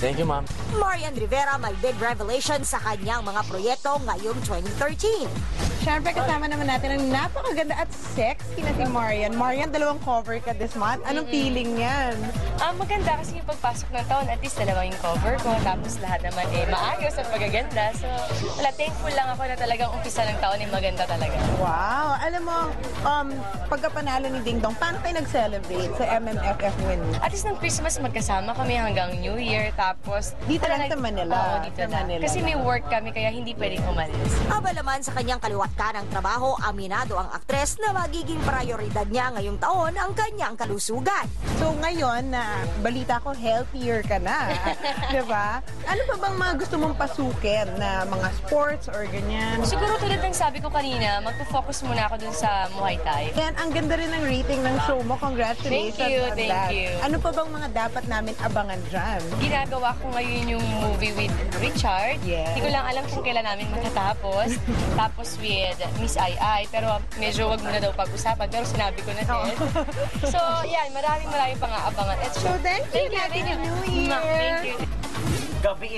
Thank you, ma'am. Marian Rivera may big revelation sa kanyang mga proyekto ngayong 2013. Siyempre, kasama naman natin ang napakaganda at sexy na si Marian. Marian, dalawang cover ka this month. Anong feeling yan? Maganda kasi yung pagpasok ng taon, at least dalawa yung cover ko, tapos lahat naman maayos at magaganda. So, thankful lang ako na talagang umpisa ng taon maganda talaga. Wow! Alam mo, pagkapanalo ni Ding Dong, paano kayo nag-celebrate sa MMFF win? At least ng Christmas magkasama kami hanggang New Year, tapos... Dito lang sa Manila. Oo, dito lang. Kasi may work kami, kaya hindi pwedeng umalis. Aba naman sa kanyang kaliwat kanang trabaho, aminado ang aktres na magiging prioridad niya ngayong taon ang kanyang kalusugan. So ngayon, na balita ko, healthier ka na. Diba? Ano pa bang mga gusto mong pasukin na mga sports or ganyan? Siguro tulad ng sabi ko kanina, magpo-focus muna ako dun sa Muay Thai. And ang ganda rin ng rating ng show mo. Congratulations on Thank that. you. Ano pa bang mga dapat namin abangan dyan? Ginagawa ko ngayon yung movie with Richard. Yes. Hindi ko lang alam kung kailan namin matatapos. Tapos with Miss Ai, pero medyo wag muna daw pag-usapan. Pero sinabi ko na din. So, yan, maraming pang aabangan. So, thank you. Happy New Year! Thank you. Gabi